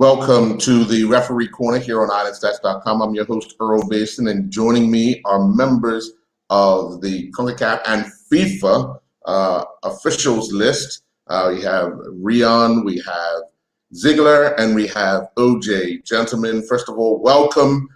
Welcome to the Referee Corner here on IslandStats.com. I'm your host, Earl Basin, and joining me are members of the CONCACAF and FIFA officials list. We have Rion, we have Ziegler, and we have OJ. Gentlemen, first of all, welcome.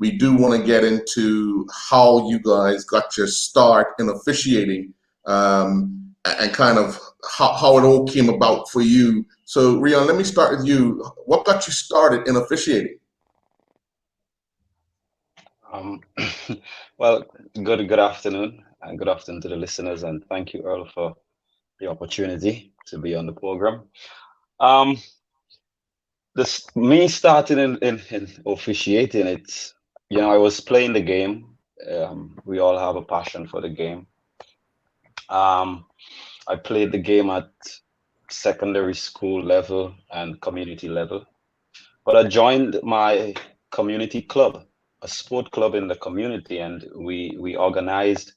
We do want to get into how you guys got your start in officiating and kind of how it all came about for you. So, Rion, let me start with you. What got you started in officiating? Well, good afternoon, and good afternoon to the listeners, and thank you, Earl, for the opportunity to be on the program. Me starting in officiating, it's, I was playing the game. We all have a passion for the game. I played the game at secondary school level and community level, but I joined my community club, a sport club in the community, and we organized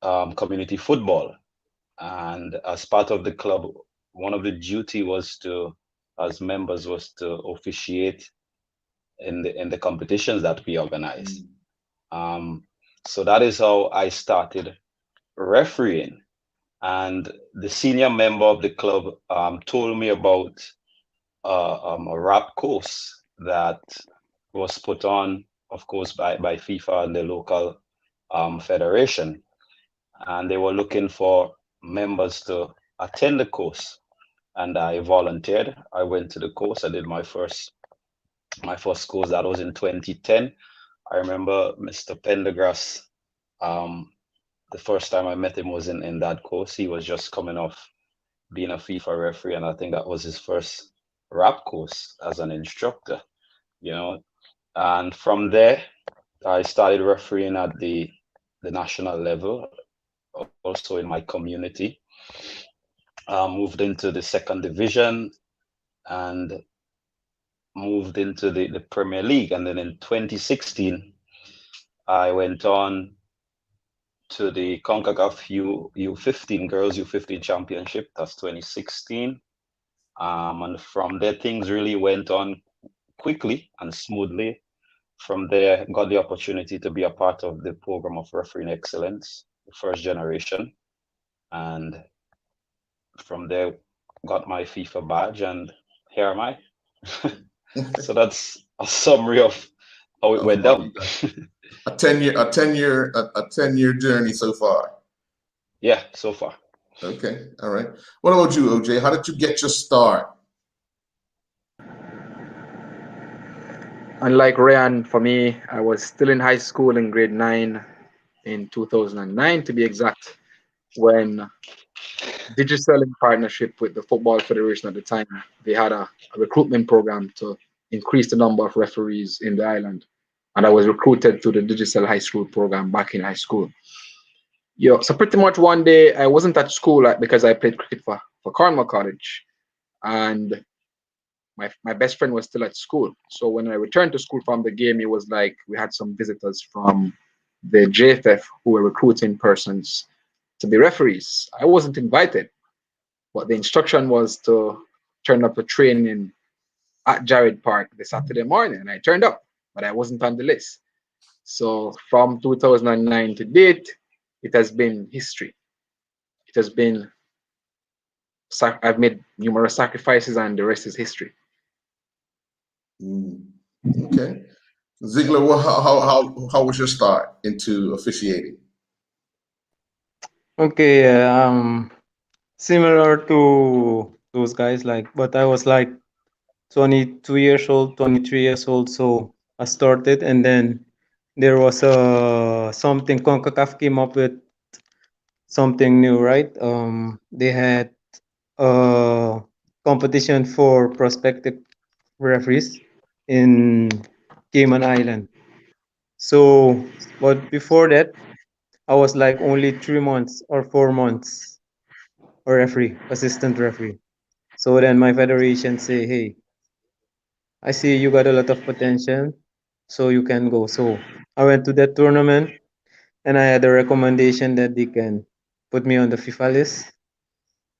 community football. And as part of the club, one of the duty was to, as members, was to officiate in the competitions that we organized. So that is how I started refereeing. And the senior member of the club told me about a rap course that was put on, of course, by FIFA and the local federation. And they were looking for members to attend the course. And I volunteered. I went to the course. I did my first course. That was in 2010. I remember Mr. Pendergrass. The first time I met him was in that course. He was just coming off being a FIFA referee, and I think that was his first rap course as an instructor, And from there, I started refereeing at the national level, also in my community. Moved into the second division and moved into the Premier League. And then in 2016, I went on to the CONCACAF U15 Girls U15 Championship. That's 2016. And from there, things really went on quickly and smoothly. From there, got the opportunity to be a part of the program of Refereeing Excellence, the first generation. And from there, got my FIFA badge, and here am I. So that's a summary of how it went down. A 10-year journey so far. Yeah, so far. Okay, all right. What about you, OJ? How did you get your start? Unlike Ryan, for me, I was still in high school in grade 9 in 2009, to be exact, when Digicel, in partnership with the Football Federation at the time, they had a recruitment program to increase the number of referees in the island. And I was recruited to the Digicel High School program back in high school. So pretty much one day, I wasn't at school because I played cricket for Cornwall College. And my best friend was still at school. So when I returned to school from the game, it was like we had some visitors from the JFF who were recruiting persons to be referees. I wasn't invited, but the instruction was to turn up for training at Jared Park the Saturday morning, and I turned up, but I wasn't on the list. So from 2009 to date, it has been history. It has been, I've made numerous sacrifices, and the rest is history. Okay. Ziegler, how was your start into officiating? Okay, similar to those guys, but I was like 22 years old, 23 years old, so I started, and then there was something CONCACAF came up with something new, right? They had a competition for prospective referees in Cayman Island. So, but before that, I was like only 3 months or 4 months a referee, assistant referee. So then my federation say, hey, I see you got a lot of potential, so you can go. So I went to that tournament, and I had a recommendation that they can put me on the FIFA list.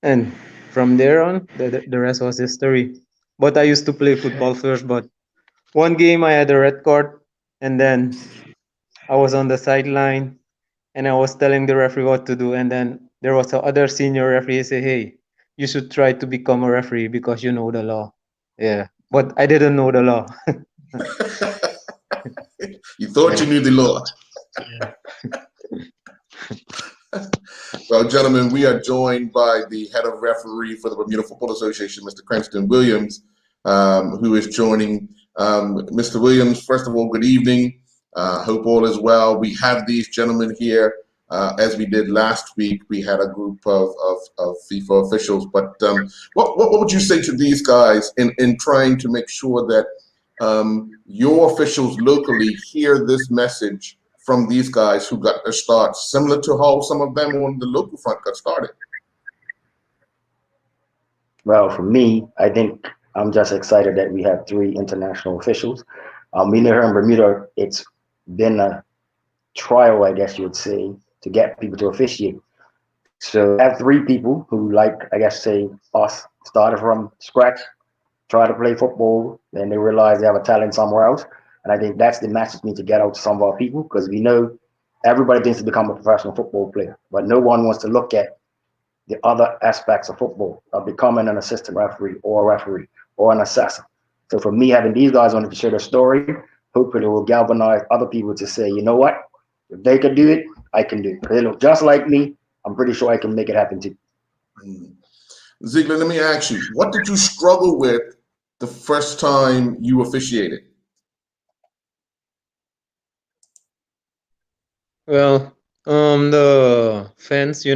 And from there on, the rest was history. but I used to play football first. But one game I had a red card, and then I was on the sideline, and I was telling the referee what to do, and then there was a other senior referee say, "Hey, you should try to become a referee because you know the law." Yeah, but I didn't know the law. You thought you Yeah. knew the law. Yeah. Well, gentlemen, we are joined by the head of referee for the Bermuda Football Association, Mr. Cranston Williams, who is joining. Mr. Williams, first of all, good evening. Hope all is well. We have these gentlemen here, as we did last week. We had a group of FIFA officials. But what would you say to these guys in trying to make sure that your officials locally hear this message from these guys who got their start, similar to how some of them on the local front got started? Well, for me, I think I'm just excited that we have three international officials. We know here in Bermuda, it's been a trial, I guess you would say, to get people to officiate. So we have three people who, like, I guess, say us, started from scratch, try to play football, and they realize they have a talent somewhere else. And I think that's the message we need to get out to some of our people, because we know everybody thinks to become a professional football player, but no one wants to look at the other aspects of football, of becoming an assistant referee or a referee or an assessor. So for me, having these guys on to share their story, hopefully it will galvanize other people to say, you know what, if they could do it, I can do it. They look just like me. I'm pretty sure I can make it happen too. Ziegler, let me ask you, what did you struggle with the first time you officiated? Well, the fans,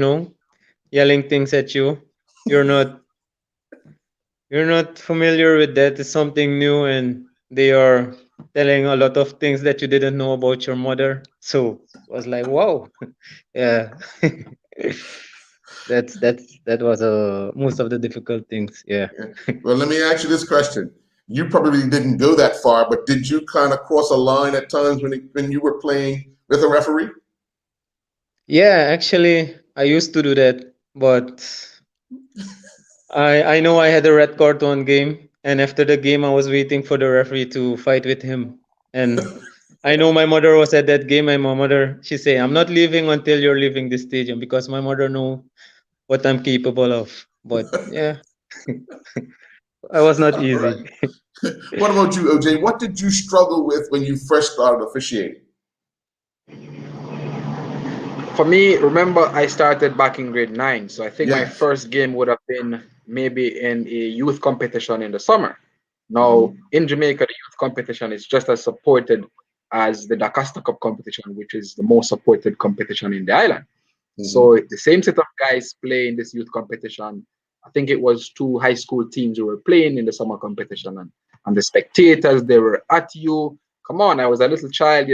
yelling things at you. You're not you're not familiar with that. It's something new, and they are telling a lot of things that you didn't know about your mother. So it was like, wow, yeah. That was most of the difficult things. Yeah. Well, let me ask you this question. You probably didn't go that far, but did you kind of cross a line at times when you were playing with a referee? Yeah, actually, I used to do that, but I know I had a red card one game, and after the game, I was waiting for the referee to fight with him. And I know my mother was at that game, and my mother, she say, "I'm not leaving until you're leaving the stadium," because my mother know what I'm capable of. But yeah, I was not All right. easy. What about you, OJ? What did you struggle with when you first started officiating? For me, remember I started back in grade 9, so I think my Yes. first game would have been maybe in a youth competition in the summer. Now, Mhm. in Jamaica, the youth competition is just as supported as the Dacosta Cup competition, which is the most supported competition in the island. Mhm. So the same set of guys play in this youth competition. I think it was two high school teams who were playing in the summer competition, and the spectators, they were at you. Come on, I was a little child,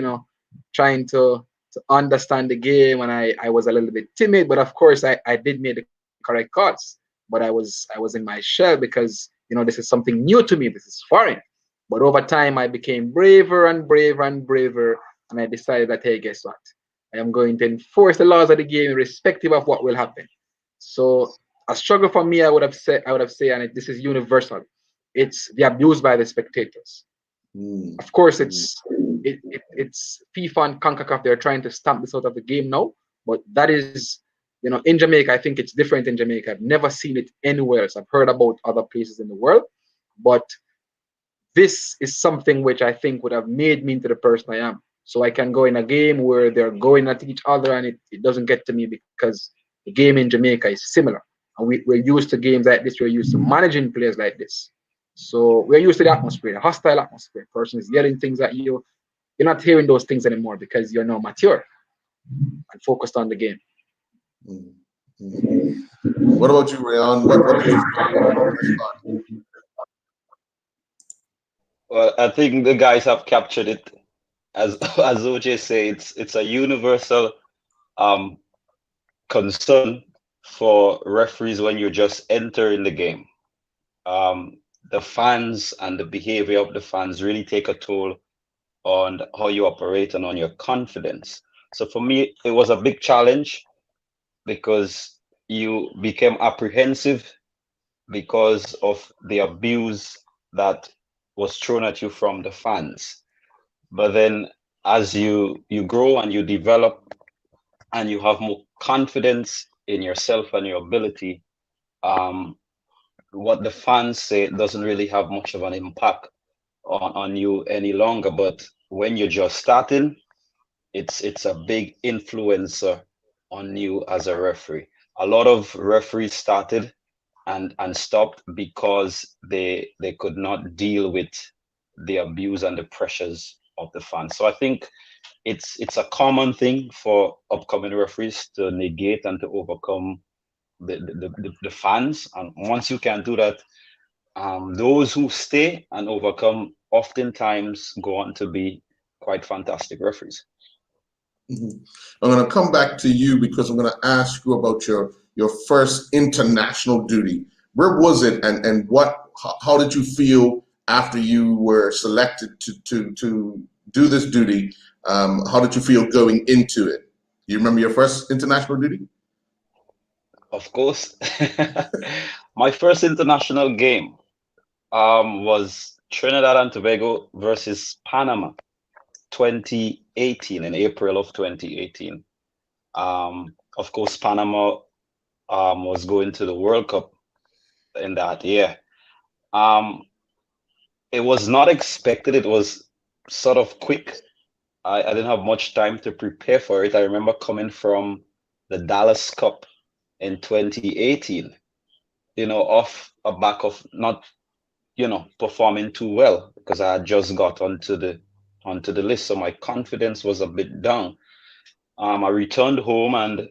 trying to understand the game, and I was a little bit timid, but of course I did make the correct calls. But I was in my shell because this is something new to me. This is foreign. But over time I became braver and braver and braver, and I decided that, hey, guess what? I am going to enforce the laws of the game irrespective of what will happen. So a struggle for me, I would have said, and this is universal. It's the abuse by the spectators. Mhm. Of course, Mhm. it's FIFA and CONCACAF. They're trying to stamp this out of the game now, but that is, in Jamaica. I think it's different in Jamaica. I've never seen it anywhere else. I've heard about other places in the world, but this is something which I think would have made me into the person I am. So I can go in a game where they're going at each other and it doesn't get to me because the game in Jamaica is similar. And we're used to games like this, we're used to managing players like this. So we're used to the atmosphere, the hostile atmosphere. Person is yelling things at you. You're not hearing those things anymore because you're now mature and focused on the game. Mhm. Mhm. What about you, Rayon? What did you struggle with when you first started? Well, I think the guys have captured it. As as OJ say, it's a universal um concern for referees when you just enter in the game. The fans and the behavior of the fans really take a toll on how you operate and on your confidence. So for me, it was a big challenge because you became apprehensive because of the abuse that was thrown at you from the fans. But then as you grow and you develop and you have more confidence in yourself and your ability, what the fans say doesn't really have much of an impact on you any longer. But when you're just starting, it's a big influencer on you as a referee. A lot of referees started and stopped because they could not deal with the abuse and the pressures of the fans. So I think it's a common thing for upcoming referees to negate and to overcome the fans. And once you can do that, those who stay and overcome oftentimes go on to be quite fantastic referees. Mhm. I'm going to come back to you because I'm going to ask you about your first international duty. Where was it, and how did you feel after you were selected to do this duty? How did you feel going into it? You remember your first international duty? Of course. My first international game was Trinidad and Tobago versus Panama, 2018, in April of 2018. Of course, Panama was going to the World Cup in that year. It was not expected. It was sort of quick. I didn't have much time to prepare for it. I remember coming from the Dallas Cup in 2018, off a back of not, performing too well because I had just got onto the list. So my confidence was a bit down. I returned home and,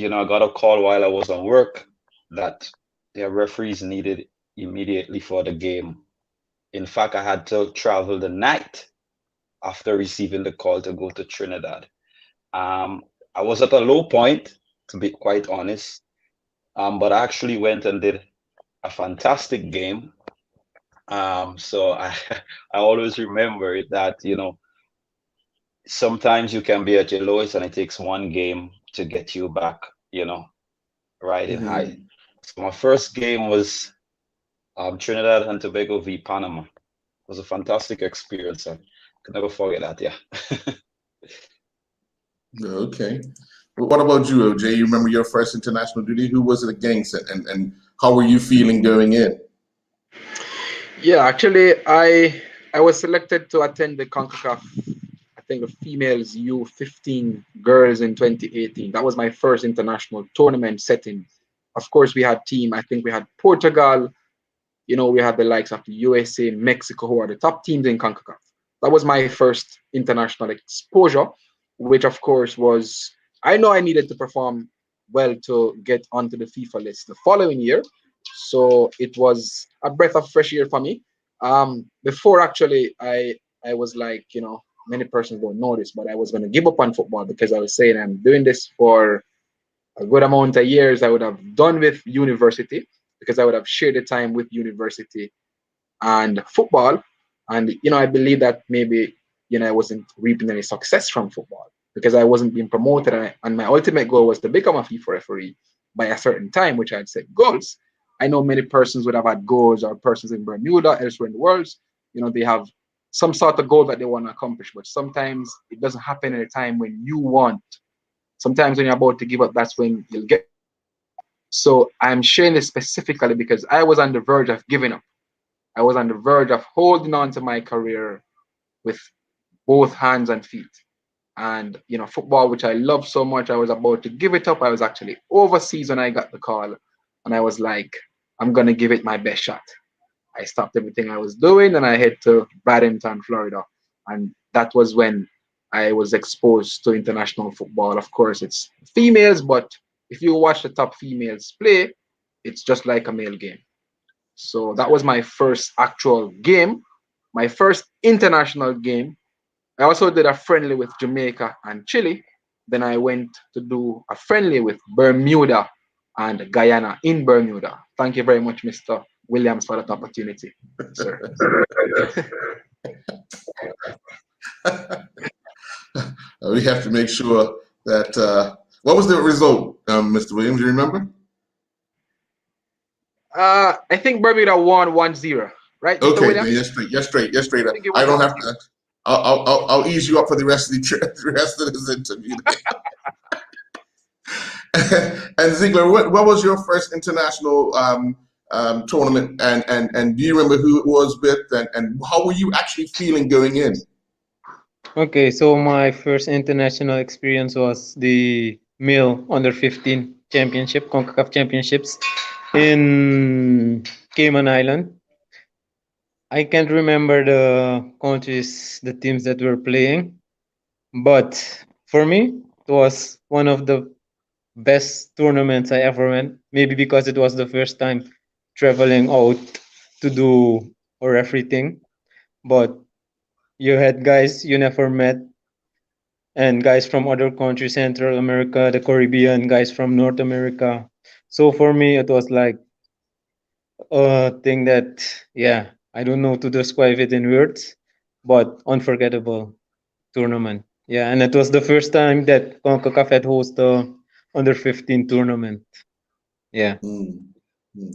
I got a call while I was on work that their referees needed immediately for the game. In fact, I had to travel the night after receiving the call to go to Trinidad. I was at a low point, to be quite honest, but I actually went and did a fantastic game. So I always remember that, sometimes you can be at your lowest and it takes one game to get you back, riding high. So my first game was Trinidad and Tobago v Panama. It was a fantastic experience. I could never forget that. Yeah. Okay. Well, what about you, OJ? You remember your first international duty? Who was it against, and how were you feeling going in? Yeah, actually, I was selected to attend the CONCACAF, I think the females U15 girls in 2018. That was my first international tournament setting. Of course, we had team. I think we had Portugal. We had the likes of the USA, Mexico, who are the top teams in CONCACAF. That was my first international exposure, which of course was, I know I needed to perform well to get onto the FIFA list the following year. So it was a breath of fresh air for me. Before actually, I was like, many persons don't know this, but I was going to give up on football because I was saying I'm doing this for a good amount of years. I would have done with university because I would have shared the time with university and football. And, I believe that maybe, I wasn't reaping any success from football because I wasn't being promoted. And my ultimate goal was to become a FIFA referee by a certain time, which I had set goals. I know many persons would have had goals, or persons in Bermuda, elsewhere in the world, they have some sort of goal that they want to accomplish, but sometimes it doesn't happen at a time when you want. Sometimes when you're about to give up, that's when you'll get. So I'm sharing this specifically because I was on the verge of giving up. I was on the verge of holding on to my career with both hands and feet. And, football, which I love so much, I was about to give it up. I was actually overseas when I got the call. And I was like, I'm going to give it my best shot. I stopped everything I was doing and I head to Bradenton, Florida. And that was when I was exposed to international football. Of course, it's females, but if you watch the top females play, it's just like a male game. So that was my first actual game, my first international game. I also did a friendly with Jamaica and Chile. Then I went to do a friendly with Bermuda and Guyana in Bermuda. Thank you very much, Mr. Williams, for that opportunity, sir. We have to make sure that. What was the result, Mr. Williams? Do you remember? I think Bermuda won 1-0. Right, Mr. Okay, then Williams? you're straight. I think you I want to don't ask have you. to. I'll ease you up for the rest of the rest of this interview. And Ziegler, what was your first international tournament, and do you remember who it was with, and how were you actually feeling going in? Okay, so my first international experience was the male under 15 championship, CONCACAF championships in Cayman Island. I can't remember the countries, the teams that were playing, but for me, it was one of the best tournaments I ever went. Maybe because it was the first time traveling out to do or everything. But you had guys you never met and guys from other countries, Central America, the Caribbean, guys from North America. So for me, it was like a thing that, yeah, I don't know to describe it in words, but unforgettable tournament. Yeah, and it was the first time that CONCACAF had hosted the under 15 tournament. Yeah. Mm, mm.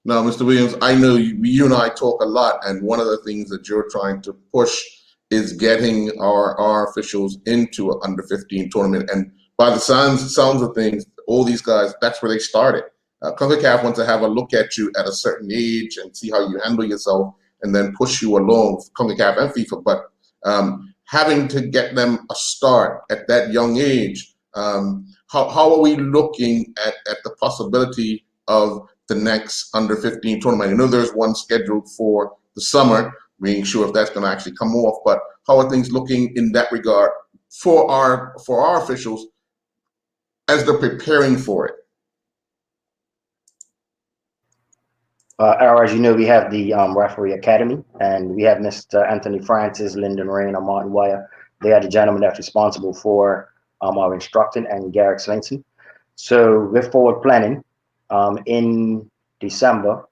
Now, Mr. Williams, I know you and I talk a lot, and one of the things that you're trying to push is getting our officials into an under 15 tournament. And by the sounds of things, all these guys, that's where they started. CONCACAF wants to have a look at you at a certain age and see how you handle yourself, and then push you along with CONCACAF and FIFA. But having to get them a start at that young age, how are we looking at the possibility of the next under 15 tournament? I know there's one scheduled for the summer. We ain't sure if that's going to actually come off, but how are things looking in that regard for our officials as they're preparing for it? As you know, we have the referee academy, and we have Mr. Anthony Francis, Lyndon Rain, and Martin Wire. They are the gentlemen that's responsible for our instructing, and Garrick Swenson. So we're forward planning in December,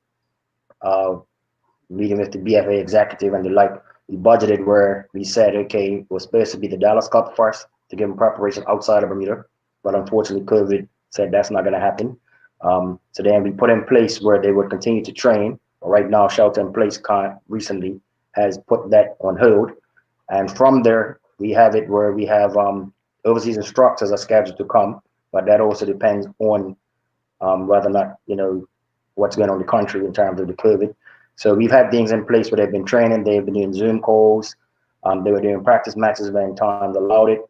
meeting with the BFA executive and the like. We budgeted where we said, okay, it was supposed to be the Dallas Cup first to give them preparation outside of Bermuda, but unfortunately, COVID said that's not going to happen. So then we put in place where they would continue to train. But right now, Shelter in Place recently has put that on hold. And from there, we have it where we have overseas instructors are scheduled to come, but that also depends on whether or not, what's going on in the country in terms of the COVID. So we've had things in place where they've been training, they've been doing Zoom calls, they were doing practice matches when times allowed it.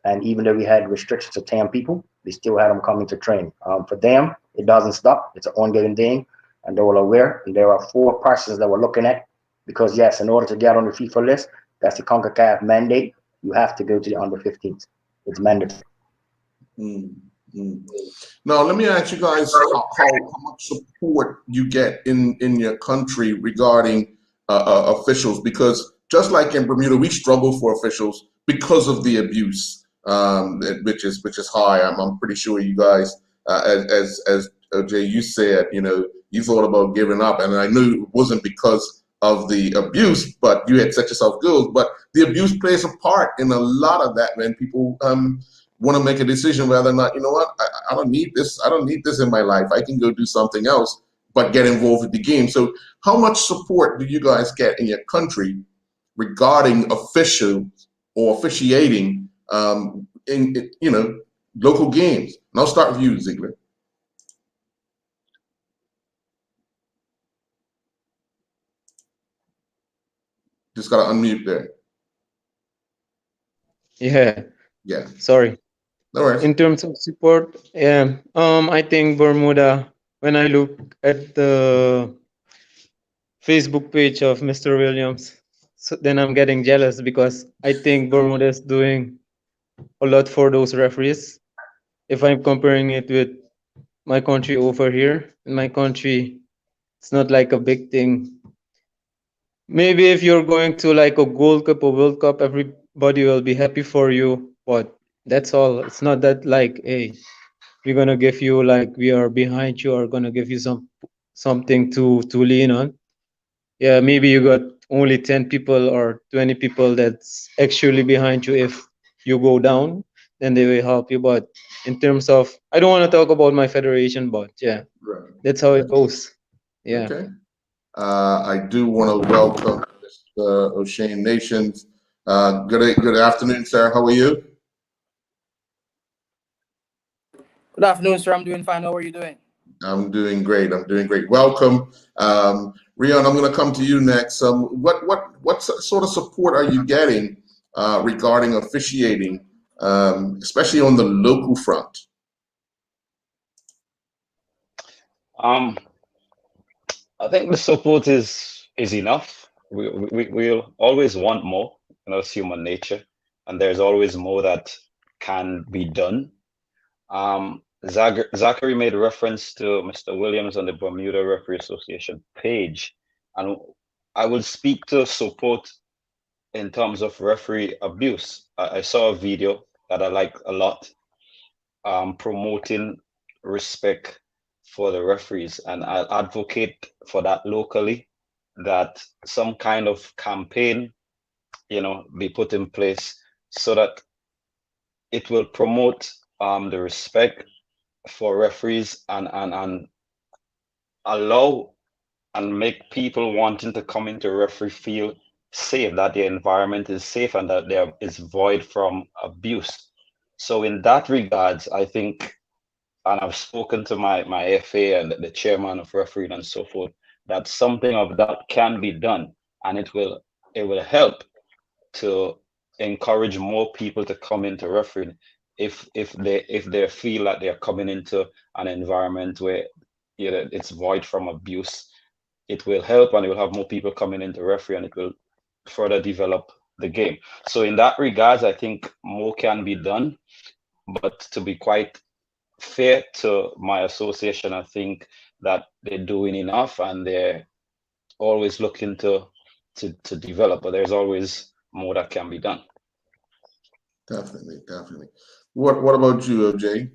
And even though we had restrictions of 10 people, we still had them coming to train. For them, it doesn't stop. It's an ongoing thing, and they're all aware. And there are 4 persons that we're looking at, because yes, in order to get on the FIFA list, that's the CONCACAF mandate. You have to go to the under 15s. It's mandatory. Now, let me ask you guys how much support you get in your country regarding officials, because just like in Bermuda, we struggle for officials because of the abuse, which is high. I'm pretty sure you guys, as Jay, you said, you thought about giving up, and I knew it wasn't because of the abuse, but you had set yourself goals. But the abuse plays a part in a lot of that when people want to make a decision whether or not, I don't need this. I don't need this in my life. I can go do something else, but get involved with the game. So how much support do you guys get in your country regarding officials or officiating in local games? And I'll start with you, Ziegler. Just got to unmute there. Yeah. Sorry. No worries. In terms of support, I think Bermuda, when I look at the Facebook page of Mr. Williams, so then I'm getting jealous, because I think Bermuda is doing a lot for those referees. If I'm comparing it with my country over here, in my country, it's not like a big thing. Maybe if you're going to like a Gold Cup or World Cup, everybody will be happy for you, but that's all. It's not that like, hey, we're gonna give you, like, we are behind you, or gonna give you something to lean on. Yeah, maybe you got only 10 people or 20 people that's actually behind you. If you go down, then they will help you. But in terms of, I don't want to talk about my federation, but yeah, Right. that's how it goes. Yeah. Okay. I do want to welcome Mr. O'Shane Nations. Good afternoon, sir. How are you? Good afternoon, sir. I'm doing fine. How are you doing? I'm doing great. I'm doing great. Welcome, Rion. I'm going to come to you next. What sort of support are you getting regarding officiating, especially on the local front? I think the support is enough. We'll always want more, you know, it's human nature, and there's always more that can be done. Zachary made reference to Mr. Williams on the Bermuda Referee Association page, and I will speak to support in terms of referee abuse. I saw a video that I like a lot, promoting respect for the referees, and I'll advocate for that locally, that some kind of campaign, you know, be put in place so that it will promote the respect for referees and allow and make people wanting to come into referee feel safe, that their environment is safe and that there is void from abuse. So in that regards, I think, and I've spoken to my FA and the chairman of refereeing and so forth, that something of that can be done, and it will help to encourage more people to come into refereeing if they feel that they're coming into an environment where, you know, it's void from abuse. It will help, and it will have more people coming into referee, and it will further develop the game. So in that regards, I think more can be done, but to be quite fair to my association, I think that they're doing enough, and they're always looking to develop, but there's always more that can be done. Definitely, definitely. What about you, OJ?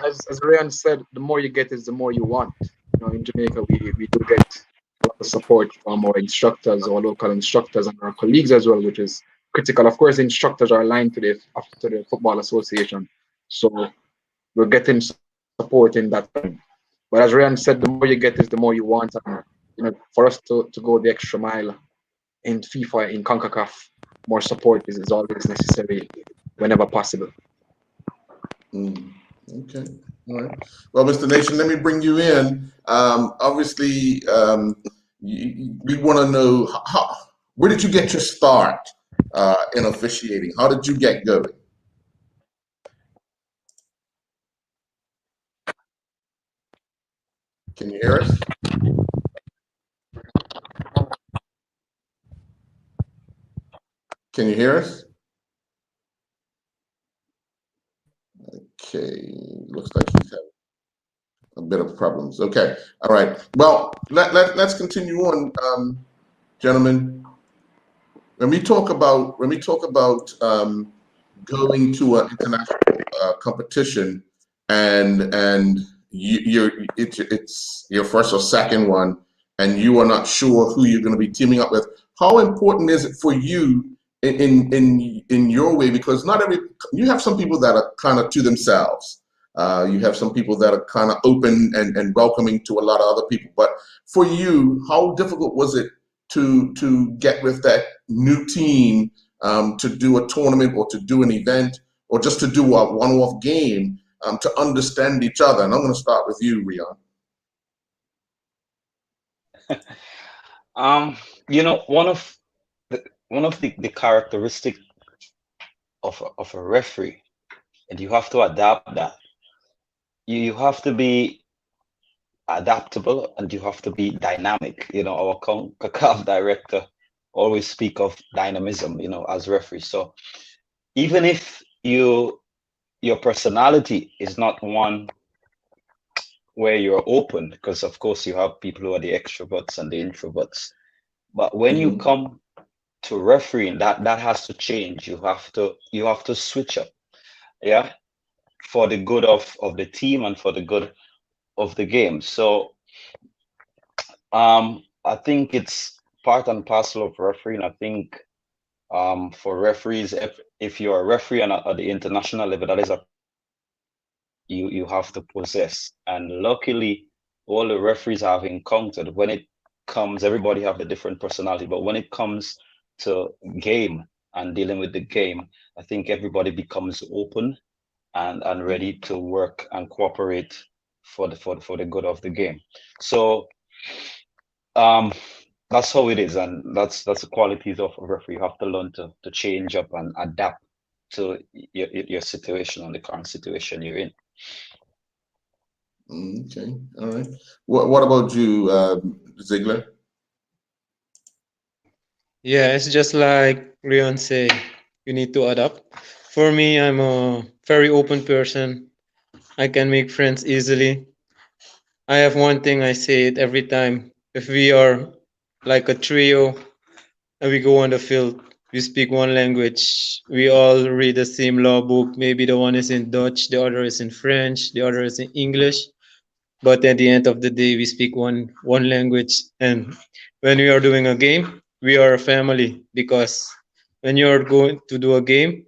As Ryan said, the more you get is the more you want. You know, in Jamaica, we do get a lot of support from our instructors, our local instructors, and our colleagues as well, which is critical. Of course, the instructors are aligned to the Football Association, so we're getting support in that time. But as Ryan said, the more you get is the more you want, and you know, for us to go the extra mile in FIFA, in CONCACAF, more support is always necessary whenever possible. Okay, all right. Well, Mr. Nation, let me bring you in. Obviously, we want to know where did you get your start in officiating? How did you get going? Can you hear us? Can you hear us? Okay, looks like he's having a bit of problems. Okay, all right. Well, let's continue on, gentlemen. When we talk about going to an international competition, and it's your first or second one, and you are not sure who you're going to be teaming up with, how important is it for you in your way? Because you have some people that are kind of to themselves. You have some people that are kind of open and welcoming to a lot of other people. But for you, how difficult was it to get with that new team, to do a tournament or to do an event or just to do a one-off game, to understand each other? And I'm going to start with you, Rion. You know, one of the characteristic of a referee, and you have to adapt that. You have to be adaptable, and you have to be dynamic. You know, our CONCACAF director always speak of dynamism, you know, as referees. So even if your personality is not one where you're open, because of course you have people who are the extroverts and the introverts, but when you come to refereeing, that has to change. You have to switch up, yeah, for the good of the team and for the good of the game. So I think it's part and parcel of refereeing. I think for referees, if you're a referee at the international level, that is a you have to possess. And luckily, all the referees I've encountered, when it comes, everybody have a different personality, but when it comes to game and dealing with the game, I think everybody becomes open and ready to work and cooperate for the good of the game. So that's how it is, and that's the qualities of a referee. You have to learn to change up and adapt to your situation and the current situation you're in. Okay, all right. What about you, Ziegler? Yeah, it's just like Rion say, you need to adapt. For me, I'm a very open person. I can make friends easily. I have one thing I say it every time. If we are like a trio and we go on the field, we speak one language. We all read the same law book. Maybe the one is in Dutch, the other is in French, the other is in English. But at the end of the day, we speak one language. And when we are doing a game, we are a family, because when you're going to do a game,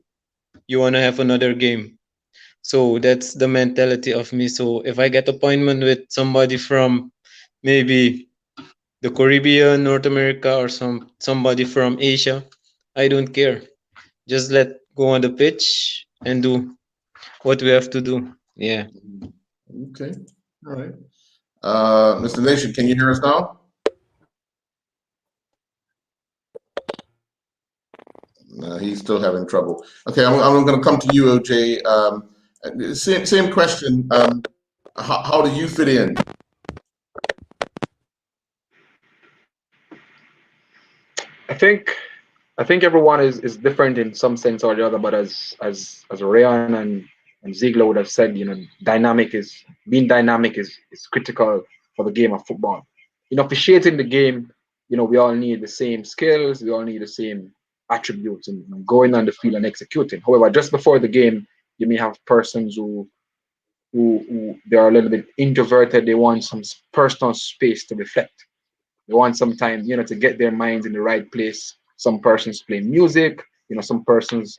you want to have another game. So that's the mentality of me. So if I get appointment with somebody from maybe the Caribbean, North America, or somebody from Asia, I don't care. Just let go on the pitch and do what we have to do. Yeah. Okay, all right. Mr. Nation, can you hear us now? He's still having trouble. Okay, I'm going to come to you, OJ. Same question. How do you fit in? I think everyone is different in some sense or the other, but as Rayan and Ziegler would have said, being dynamic is critical for the game of football. In officiating the game, we all need the same skills, we all need the same attributes and going on the field and executing. However, just before the game, you may have persons who they are a little bit introverted, they want some personal space to reflect. They want some time, to get their minds in the right place. Some persons play music, some persons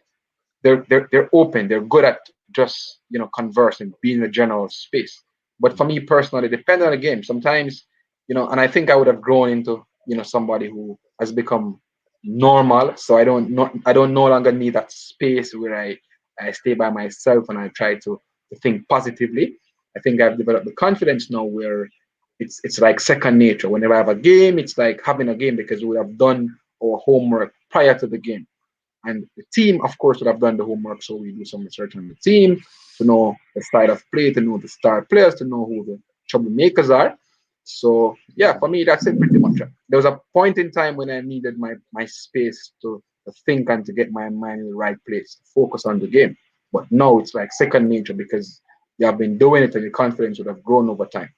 they're open, they're good at just conversing, being in a general space. But for me personally, depending on the game, sometimes, and I think I would have grown into, somebody who has become normal. So I don't no longer need that space where I stay by myself and I try to think positively. I think I've developed the confidence now where it's like second nature. Whenever I have a game, it's like having a game because we have done our homework prior to the game. And the team, of course, would have done the homework, so we do some research on the team to know the style of play, to know the star players, to know who the troublemakers are. So yeah, for me, that's it pretty much. There was a point in time when I needed my space to think and to get my mind in the right place, to focus on the game. But now it's like second nature because you have been doing it and your confidence would have grown over time.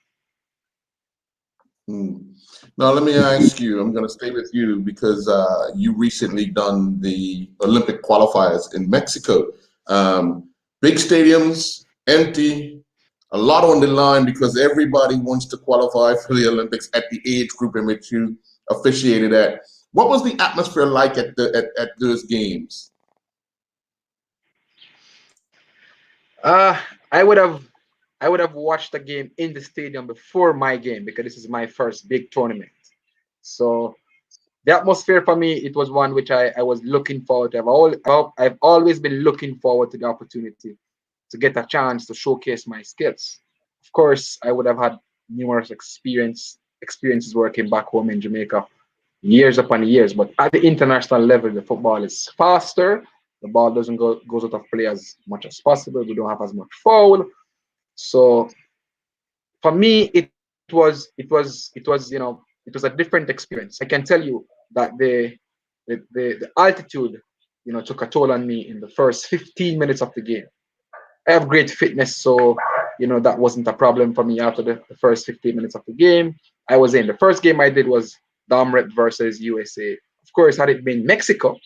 Now, let me ask you, I'm going to stay with you because you recently done the Olympic qualifiers in Mexico. Big stadiums, empty, a lot on the line because everybody wants to qualify for the Olympics at the age group in which you officiated at. What was the atmosphere like at those games? I would have watched the game in the stadium before my game because this is my first big tournament. So the atmosphere for me, it was one which I was looking forward to. I've always been looking forward to the opportunity to get a chance to showcase my skills. Of course, I would have had numerous experiences working back home in Jamaica, years upon years. But at the international level, the football is faster. The ball doesn't goes out of play as much as possible. We don't have as much foul. So for me, it was a different experience. I can tell you that the altitude took a toll on me in the first 15 minutes of the game. I have great fitness, so that wasn't a problem for me after the first 15 minutes of the game. I was in. The first game I did was Domret versus USA. Of course, had it been Mexico,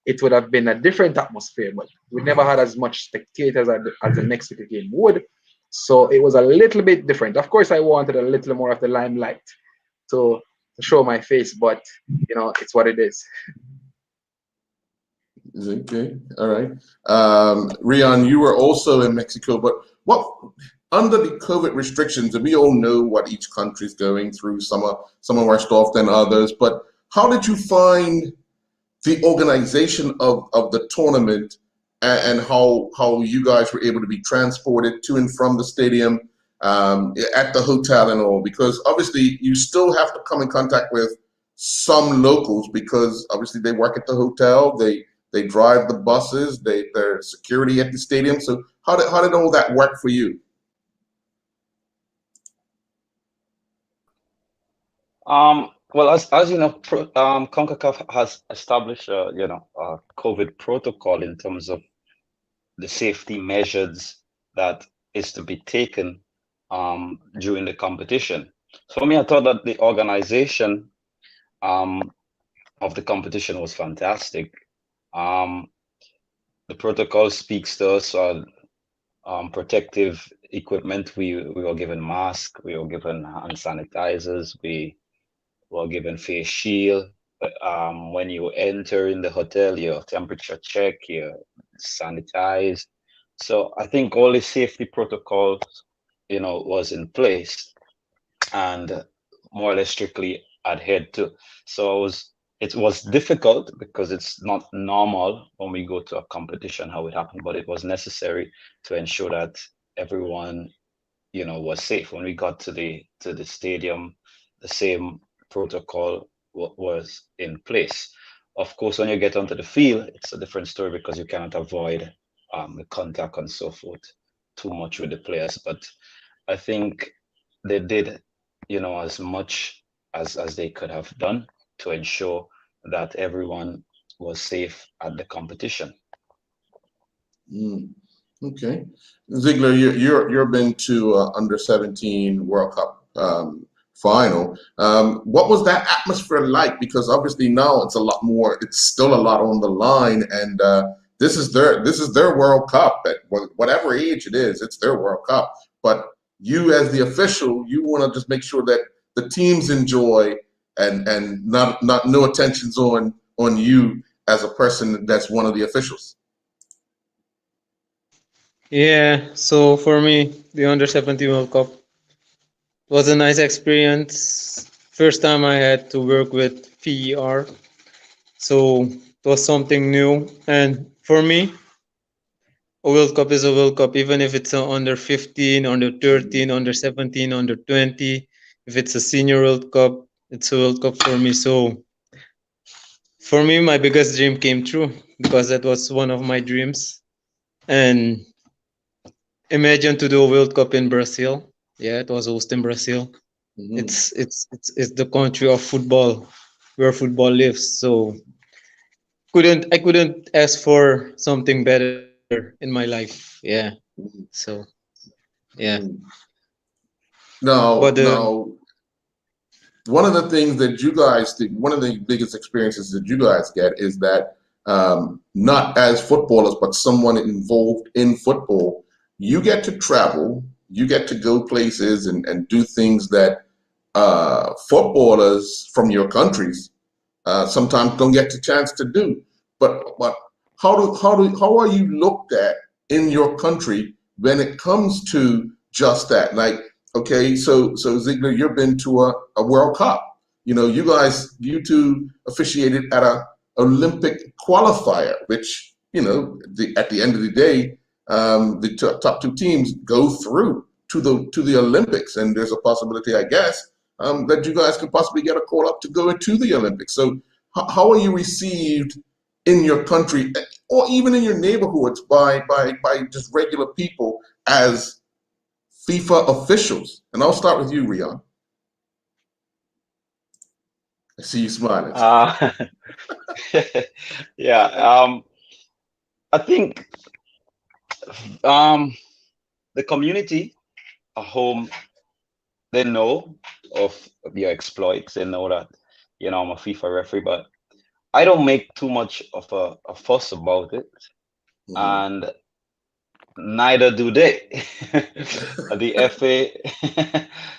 it would have been a different atmosphere, but we never had as much spectators as the Mexico game would. So it was a little bit different. Of course, I wanted a little more of the limelight to show my face, but it's what it is. Okay, all right. Rion, you were also in Mexico, but what under the COVID restrictions, and we all know what each country's going through. Some are worse off than others. But how did you find the organization of the tournament, and how you guys were able to be transported to and from the stadium, at the hotel and all? Because obviously you still have to come in contact with some locals, because obviously they work at the hotel, they drive the buses, they're security at the stadium. So how did all that work for you? Well, as you know, CONCACAF has established a COVID protocol in terms of the safety measures that is to be taken during the competition. So for me, I thought that the organization of the competition was fantastic. The protocol speaks to us on protective equipment. We were given masks, we were given hand sanitizers, we were given face shield. When you enter in the hotel, your temperature check, you're sanitized. So I think all the safety protocols, was in place and more or less strictly adhered to. So it was difficult because it's not normal when we go to a competition how it happened, but it was necessary to ensure that everyone, was safe. When we got to the stadium, the same protocol was in place. Of course, when you get onto the field, it's a different story because you cannot avoid the contact and so forth too much with the players. But I think they did, as much as they could have done to ensure that everyone was safe at the competition. Okay, Ziegler, you've been to under 17 World Cup final. What was that atmosphere like? Because obviously now it's a lot more. It's still a lot on the line, and this is their World Cup. At whatever age it is, it's their World Cup. But you, as the official, you want to just make sure that the teams enjoy, and not no attention's on you as a person that's one of the officials. Yeah, so for me, the Under 17 World Cup was a nice experience. First time I had to work with PER, so it was something new. And for me, a World Cup is a World Cup, even if it's a under 15, under 13, under 17, under 20. If it's a senior World Cup, it's a World Cup for me. So for me, my biggest dream came true because that was one of my dreams. And imagine to do a World Cup in Brazil. Yeah, it was hosted in Brazil. Mm-hmm. It's the country of football, where football lives. So I couldn't ask for something better in my life. Yeah. So yeah. Now, But one of the things that you guys think, one of the biggest experiences that you guys get is that, not as footballers, but someone involved in football, you get to travel, you get to go places and do things that footballers from your countries sometimes don't get the chance to do. But how are you looked at in your country when it comes to just that? Like, okay, so Ziegler, you've been to a World Cup. You two officiated at a Olympic qualifier, which at the end of the day, the top two teams go through to the Olympics, and there's a possibility, I guess, that you guys could possibly get a call up to go to the Olympics. So how are you received in your country, or even in your neighborhoods, by just regular people as FIFA officials? And I'll start with you, Rian. I see you smiling. Yeah, I think the community at home, they know of your exploits. They know that I'm a FIFA referee, but I don't make too much of a fuss about it, and neither do they. The FA,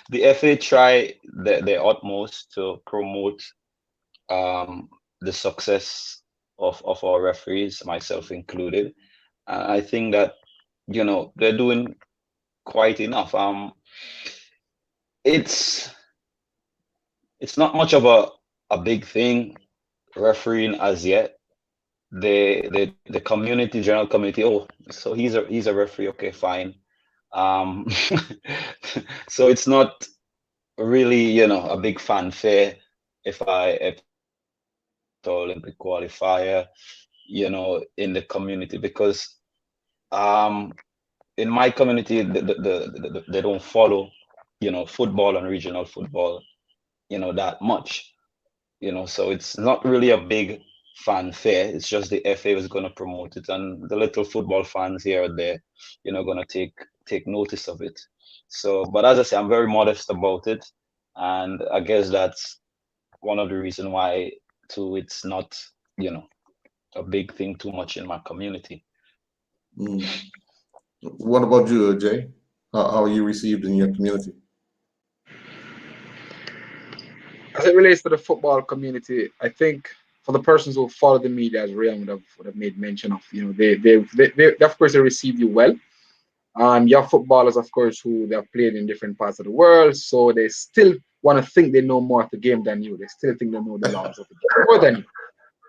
the FA try their utmost to promote the success of our referees, myself included. I think that they're doing quite enough. It's not much of a big thing refereeing as yet. The community, general community, oh, so he's a referee, okay, fine. Um, so it's not really, a big fanfare if I enter Olympic qualifier, in the community, because um in my community they don't follow, football and regional football, that much. So it's not really a big fanfare. It's just the FA is going to promote it, and the little football fans here or there, going to take notice of it. So, but as I say, I'm very modest about it, and I guess that's one of the reasons why too it's not, a big thing too much in my community. Mm. What about you, Jay? How are you received in your community? As it relates to the football community, I think for the persons who follow the media, as Ryan would have made mention of, they of course they receive you well. You have footballers, of course, who they have played in different parts of the world, so they still want to think they know more of the game than you. They still think they know the laws of the game more than you.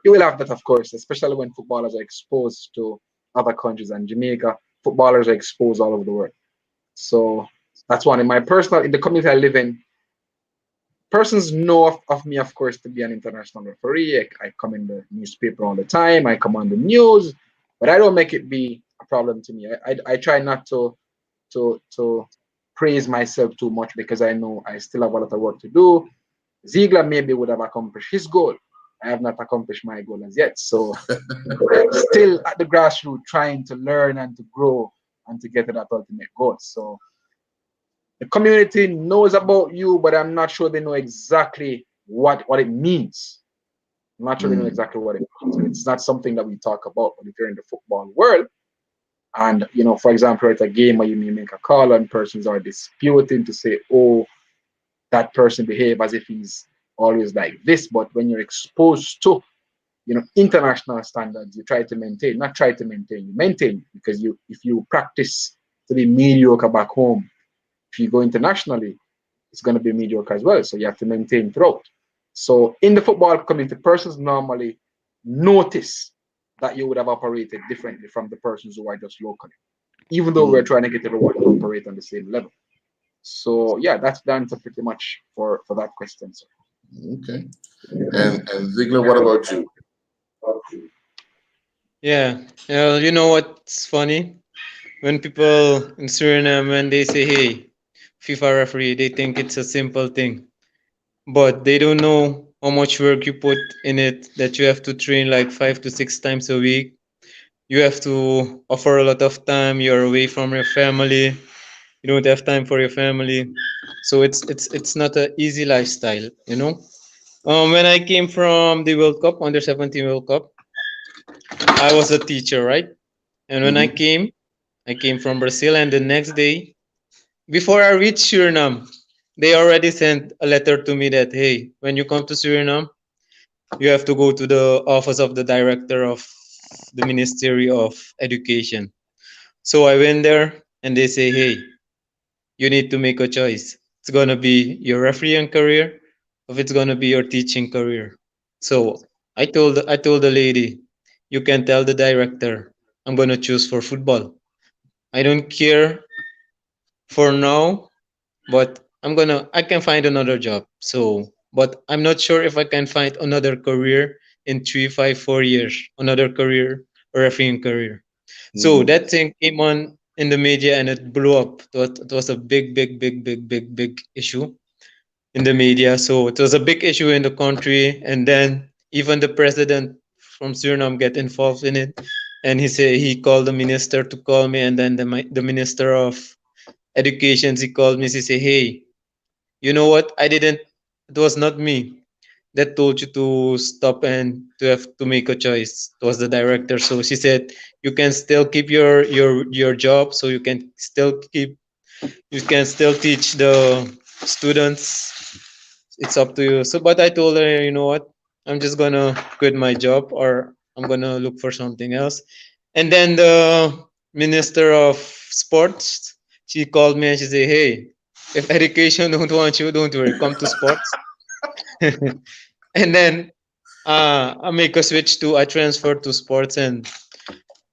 You will have that, of course, especially when footballers are exposed to other countries. And Jamaica, footballers are exposed all over the world. So that's one. In the community I live in, persons know of me, of course, to be an international referee. I come in the newspaper all the time. I come on the news, but I don't make it be a problem to me. I try not to praise myself too much because I know I still have a lot of work to do. Ziegler maybe would have accomplished his goal. I have not accomplished my goal as yet. So I'm still at the grassroots trying to learn and to grow and to get to that ultimate goal. So the community knows about you, but I'm not sure they know exactly what it means. I'm not sure they know exactly what it means. And it's not something that we talk about. But if you're in the football world, and for example, it's a game where you may make a call and persons are disputing to say, oh, that person behave as if he's always like this. But when you're exposed to international standards, you try to maintain, not try to maintain, you maintain, because if you practice to be mediocre back home, if you go internationally, it's going to be mediocre as well. So you have to maintain throughout. So in the football community, persons normally notice that you would have operated differently from the persons who are just locally, even though we're trying to get everyone to operate on the same level. So yeah, that's the answer pretty much for that question, sir. Okay. And Ziegler, what about you? Yeah. You know what's funny? When people in Suriname, when they say, hey, FIFA referee, they think it's a simple thing. But they don't know how much work you put in it, that you have to train like 5 to 6 times a week. You have to offer a lot of time. You're away from your family. You don't have time for your family. So it's not an easy lifestyle, When I came from the World Cup, under 17 World Cup, I was a teacher, right? And when I came from Brazil, and the next day, before I reached Suriname, they already sent a letter to me that, hey, when you come to Suriname, you have to go to the office of the director of the Ministry of Education. So I went there and they say, hey, you need to make a choice. It's going to be your refereeing career or it's going to be your teaching career. So I told the lady, you can tell the director, I'm going to choose for football. I don't care for now, but I can find another job. So, but I'm not sure if I can find another career in 3, 5, 4 years, another career, a refereeing career. So that thing came on in the media and it blew up. It was a big, big, big, big, big, big issue in the media. So it was a big issue in the country. And then even the president from Suriname get involved in it. And he called the minister to call me. And then the minister of education, he called me. He said, hey, you know what? It was not me that told you to stop and to have to make a choice. It was the director. So she said, you can still keep your job. So you can still teach the students. It's up to you. So, but I told her, you know what? I'm just gonna quit my job or I'm gonna look for something else. And then the minister of sports She called me and she said, "Hey, if education don't want you, don't worry, come to sports." And then I make a switch to I transfer to sports, and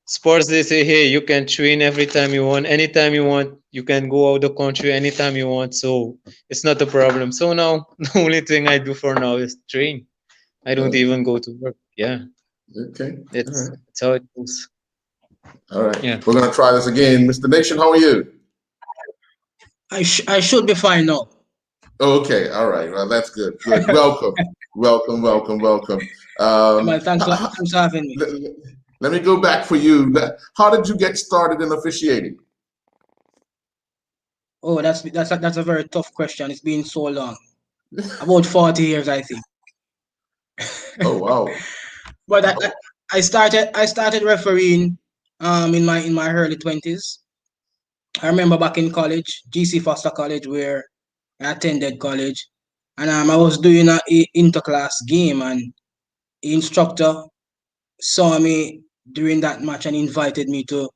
sports they say, "Hey, you can train every time you want, anytime you want. You can go out the country anytime you want, so it's not a problem." So now the only thing I do for now is train. I don't even go to work. Yeah, Okay. All it's right. it's how it goes. All right. Yeah. We're gonna try this again. Mr. Nation, how are you? I should be fine now. Okay. All right. Well, that's good. Good. Welcome. Welcome. Welcome. Welcome. Well, thanks for having me. let, let me go back for you. How did you get started in officiating? Oh, that's a very tough question. It's been so long. About 40 years, I think. Oh wow. But I started refereeing in my early 20s. I remember back in college, GC Foster College, where I attended college, and I was doing a interclass game, and the instructor saw me during that match and invited me to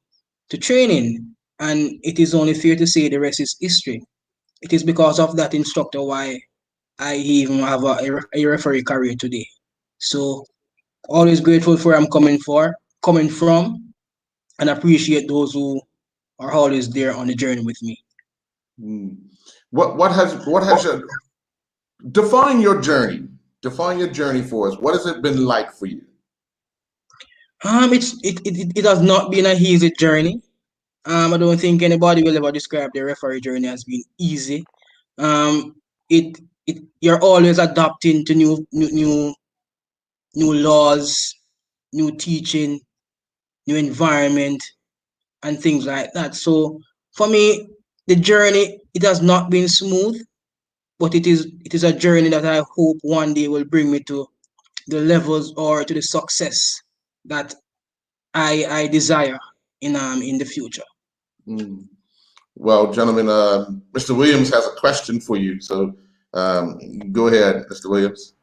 training. And it is only fair to say the rest is history. It is because of that instructor why I even have a referee career today. So always grateful for where I'm coming from, and appreciate those who are always there on the journey with me. Hmm. What has your define your journey? Define your journey for us. What has it been like for you? It has not been a easy journey. I don't think anybody will ever describe the referee journey as being easy. Um, it you're always adapting to new laws, new teaching, new environment, and things like that. So for me, the journey it has not been smooth, but it is a journey that I hope one day will bring me to the levels or to the success that I desire in the future. Hmm. Well, gentlemen, Mr. Williams has a question for you. So go ahead, Mr. Williams.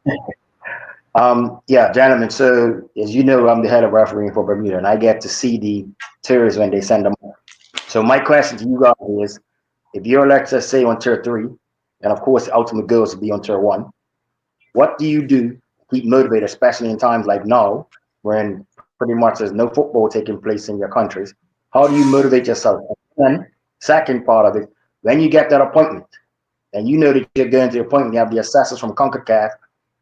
Yeah, gentlemen. So as you know, I'm the head of refereeing for Bermuda, and I get to see the tours when they send them. So my question to you guys is, if you're, let's just say, on tier 3, and of course the ultimate goal is to be on tier 1, what do you do to keep motivated, especially in times like now, when pretty much there's no football taking place in your countries? How do you motivate yourself? And then, second part of it, when you get that appointment, and you know that you're going to the appointment, you have the assessors from CONCACAF,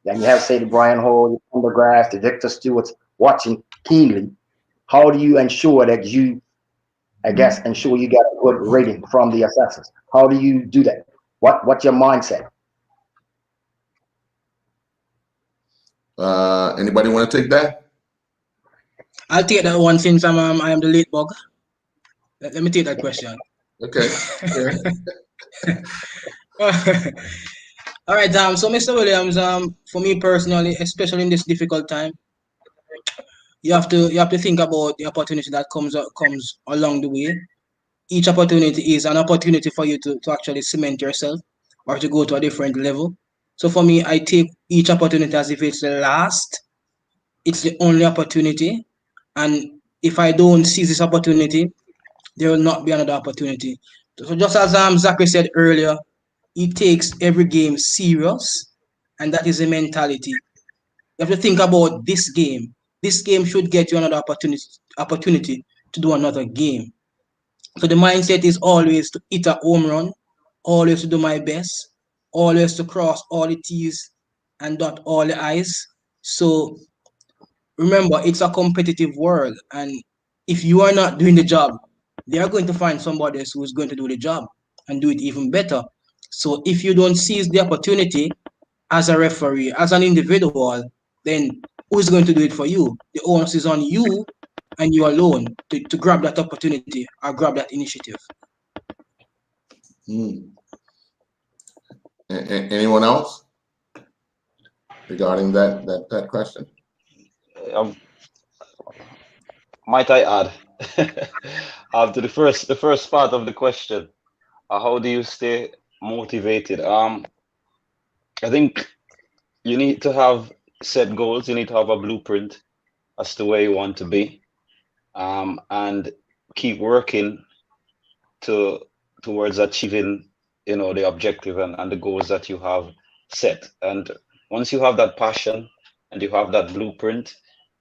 then you have, say, the Brian Hall, the undergrads, the Victor Stewarts watching keenly. How do you ensure that you, I guess, ensure you get a good rating from the assessors? How do you do that? What's your mindset? Anybody want to take that? I'll take that one since I am the late bug. Let me take that question. Okay. Okay. All right, so Mr. Williams, for me personally, especially in this difficult time, you have to think about the opportunity that comes along the way. Each opportunity is an opportunity for you to actually cement yourself or to go to a different level. So for me, I take each opportunity as if it's the last, it's the only opportunity. And if I don't seize this opportunity, there will not be another opportunity. So just as Zachary said earlier, it takes every game serious, and that is a mentality. You have to think about this game. This game should get you another opportunity to do another game. So the mindset is always to hit a home run, always to do my best, always to cross all the T's and dot all the I's. So remember, it's a competitive world, and if you are not doing the job, they are going to find somebody else who is going to do the job and do it even better. So if you don't seize the opportunity as a referee, as an individual, then who is going to do it for you? The onus is on you and you alone to grab that opportunity or grab that initiative. Hmm. Anyone else regarding that question? Um, might I add to the first part of the question? How do you stay motivated? I think you need to have set goals. You need to have a blueprint as to where you want to be, and keep working to towards achieving, the objective and the goals that you have set. And once you have that passion and you have that blueprint,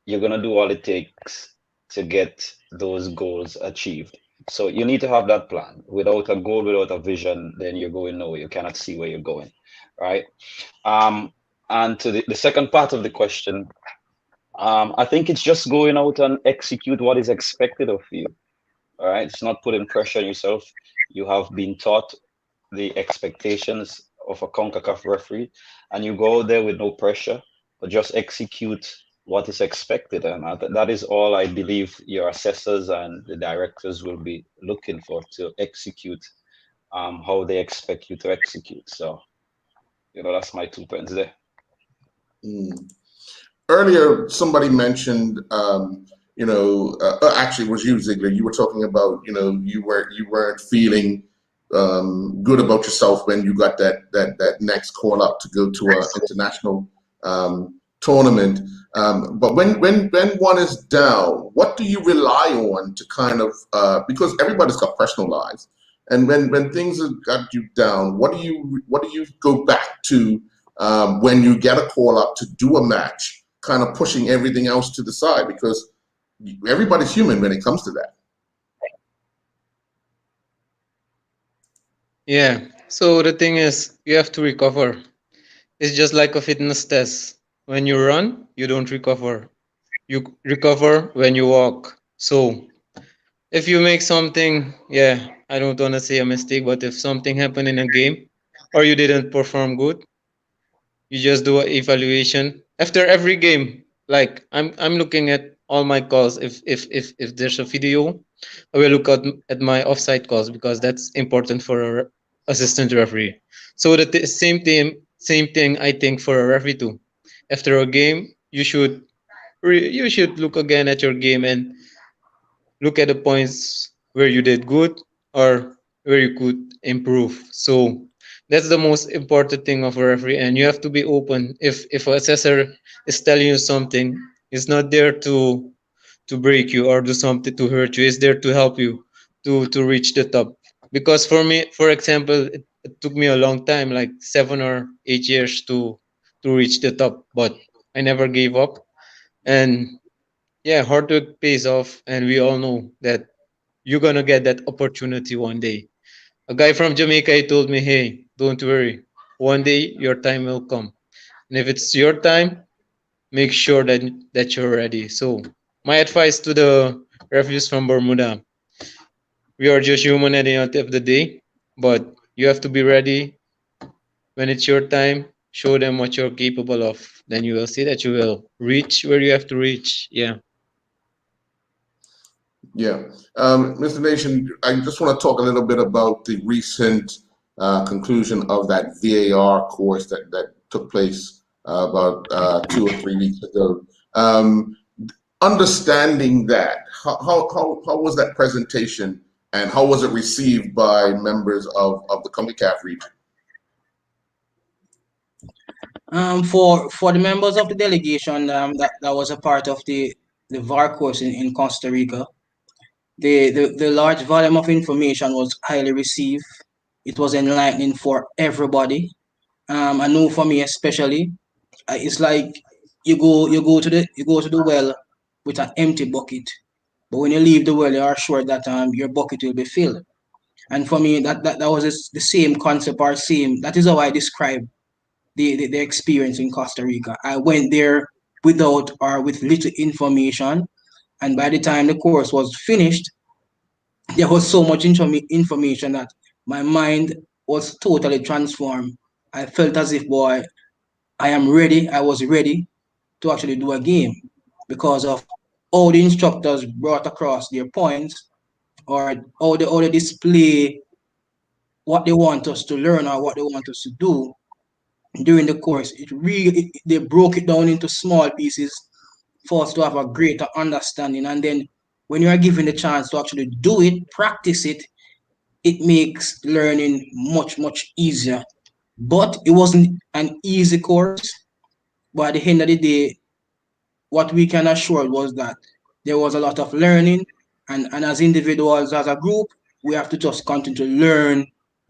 you're going to do all it takes to get those goals achieved. So you need to have that plan. Without a goal, without a vision, then you're going nowhere. You cannot see where you're going, right? um and to the second part of the question, I think it's just going out and execute what is expected of you. All right, it's not putting pressure on yourself. You have been taught the expectations of a CONCACAF referee, and you go there with no pressure, but just execute what is expected. And that is all I believe your assessors and the directors will be looking for, to execute how they expect you to execute. So, that's my 2 pence there. Mm. Earlier, somebody mentioned, actually, it was you, Ziegler. You were talking about, you weren't feeling good about yourself when you got that next call up to go to an international tournament. But when one is down, what do you rely on to kind of because everybody's got personal lives, and when things have got you down, what do you go back to when you get a call up to do a match? Kind of pushing everything else to the side, because everybody's human when it comes to that. Yeah. So the thing is, you have to recover. It's just like a fitness test. When you run, you don't recover. You recover when you walk. So if you make something, yeah, I don't want to say a mistake, but if something happened in a game or you didn't perform good, you just do an evaluation after every game. Like I'm looking at all my calls. If there's a video, I will look at my offside calls because that's important for a assistant referee. So the same thing I think for a referee too. After a game, you should look again at your game and look at the points where you did good or where you could improve. So that's the most important thing of a referee, and you have to be open. If an assessor is telling you something, it's not there to break you or do something to hurt you. It's there to help you to reach the top. Because for me, for example, it took me a long time, like 7 or 8 years to reach the top, but I never gave up. And yeah, hard work pays off, and we all know that you're gonna get that opportunity one day. A guy from Jamaica, he told me, "Hey, don't worry. One day your time will come, and if it's your time, make sure that you're ready." So, my advice to the refugees from Bermuda: we are just human at the end of the day, but you have to be ready when it's your time. Show them what you're capable of. Then you will see that you will reach where you have to reach. Yeah. Yeah. Mr. Nation, I just want to talk a little bit about the recent conclusion of that VAR course that took place about 2 or 3 weeks ago. Understanding that, how was that presentation, and how was it received by members of the CONCACAF region? For the members of the delegation that was a part of the VAR course in Costa Rica, the large volume of information was highly received. It was enlightening for everybody. I know for me especially, it's like you go to the well with an empty bucket, but when you leave the well, you are sure that your bucket will be filled. And for me, that was the same concept, or same. That is how I describe the experience in Costa Rica. I went there without or with little information, and by the time the course was finished, there was so much information that my mind was totally transformed. I felt as if, boy, I am ready. I was ready to actually do a game because of all the instructors brought across their points, or all the display what they want us to learn or what they want us to do during the course. They broke it down into small pieces for us to have a greater understanding. And then when you are given the chance to actually do it, practice it, it makes learning much easier. But it wasn't an easy course. But at the end of the day, what we can assure was that there was a lot of learning, and as individuals, as a group, we have to just continue to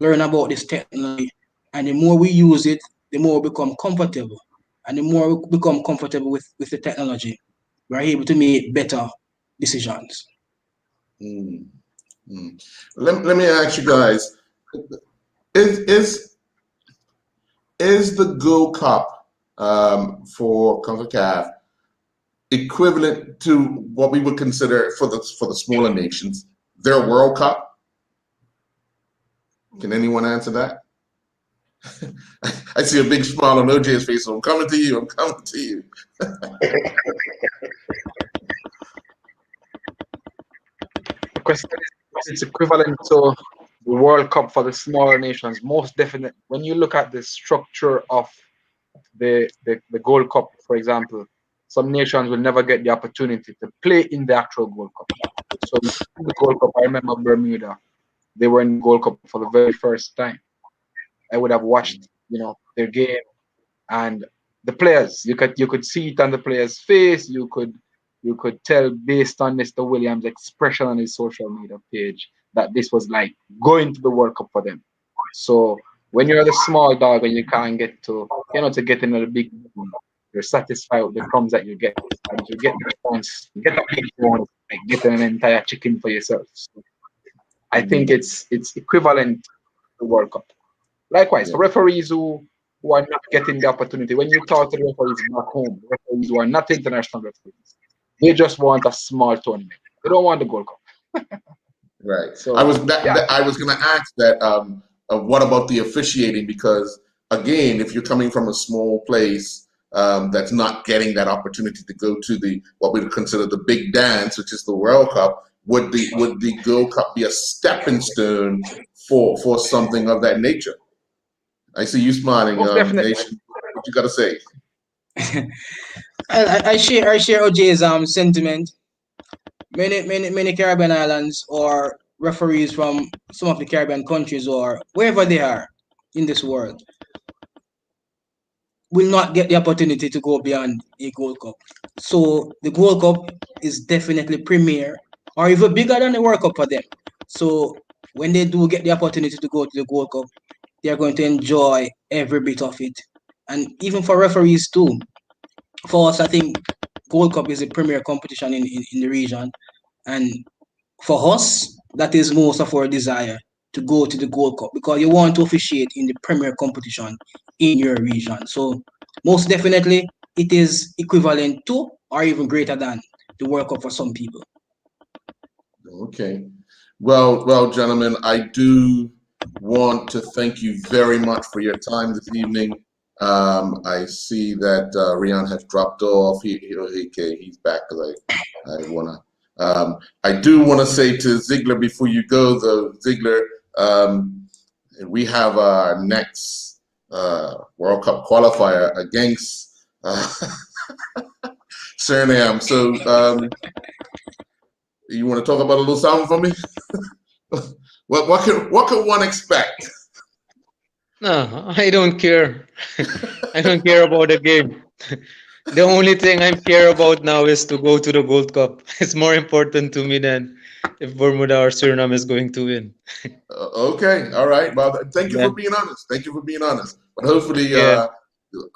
learn about this technology. And the more we use it, the more we become comfortable. And the more we become comfortable with the technology, we're able to make better decisions. Mm, mm. Let me ask you guys, is the Gold Cup for CONCACAF equivalent to what we would consider for the smaller nations their World Cup? Can anyone answer that? I see a big smile on OJ's face, so I'm coming to you. I'm coming to you. The question is, it's equivalent to the World Cup for the smaller nations. Most definitely, when you look at the structure of the Gold Cup, for example, some nations will never get the opportunity to play in the actual Gold Cup. So in the Gold Cup, I remember Bermuda, they were in the Gold Cup for the very first time. I would have watched, their game, and the players. You could see it on the players' face. You could tell based on Mr. Williams' expression on his social media page that this was like going to the World Cup for them. So when you're the small dog and you can't get to get into the big one, you're satisfied with the crumbs that you get. And you get the chance, you get a big one, like getting an entire chicken for yourself. So I think it's equivalent to the World Cup. Likewise, for referees who are not getting the opportunity, when you talk to the referees back home, referees who are not international referees, they just want a small tournament. They don't want the Gold Cup. Right. So I was going to ask that. What about the officiating? Because again, if you're coming from a small place that's not getting that opportunity to go to what we would consider the big dance, which is the World Cup, would the Gold Cup be a stepping stone for something of that nature? I see you smiling, Nation. What you got to say? I share OJ's sentiment. Many Caribbean islands or referees from some of the Caribbean countries or wherever they are in this world will not get the opportunity to go beyond a Gold Cup. So the Gold Cup is definitely premier or even bigger than the World Cup for them. So when they do get the opportunity to go to the Gold Cup, they are going to enjoy every bit of it. And even for referees too, for us, I think Gold Cup is a premier competition in the region. And for us, that is most of our desire to go to the Gold Cup because you want to officiate in the premier competition in your region. So most definitely, it is equivalent to or even greater than the World Cup for some people. Okay. Well, gentlemen, I do want to thank you very much for your time this evening. I see that Rian has dropped off. He's back because I want to. I do want to say to Ziegler before you go, though, Ziegler, we have our next World Cup qualifier against Suriname. So you want to talk about a little something for me? What could one expect? No, I don't care. I don't care about the game. The only thing I care about now is to go to the Gold Cup. It's more important to me than if Bermuda or Suriname is going to win. Okay, all right. Well, thank you Yeah. for being honest. Thank you for being honest. But hopefully, Yeah.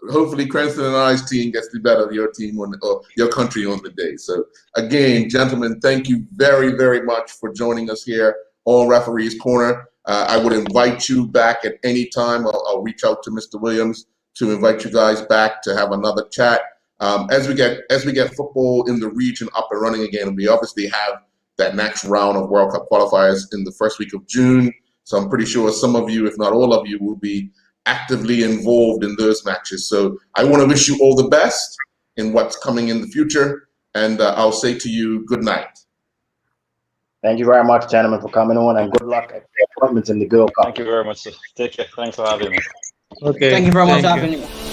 hopefully, Cranston and I's team gets the better of your team or your country on the day. So again, gentlemen, thank you very, very much for joining us here on Referee's Corner. I would invite you back at any time. I'll reach out to Mr. Williams to invite you guys back to have another chat. As we get football in the region up and running again, we obviously have that next round of World Cup qualifiers in the first week of June. So I'm pretty sure some of you, if not all of you, will be actively involved in those matches. So I want to wish you all the best in what's coming in the future. And I'll say to you, good night. Thank you very much, gentlemen, for coming on, and good luck at the appointments in the Gold Cup. Thank you very much, sir. Take care. Thanks for having me. Okay. Thank you very much for thank you. having me.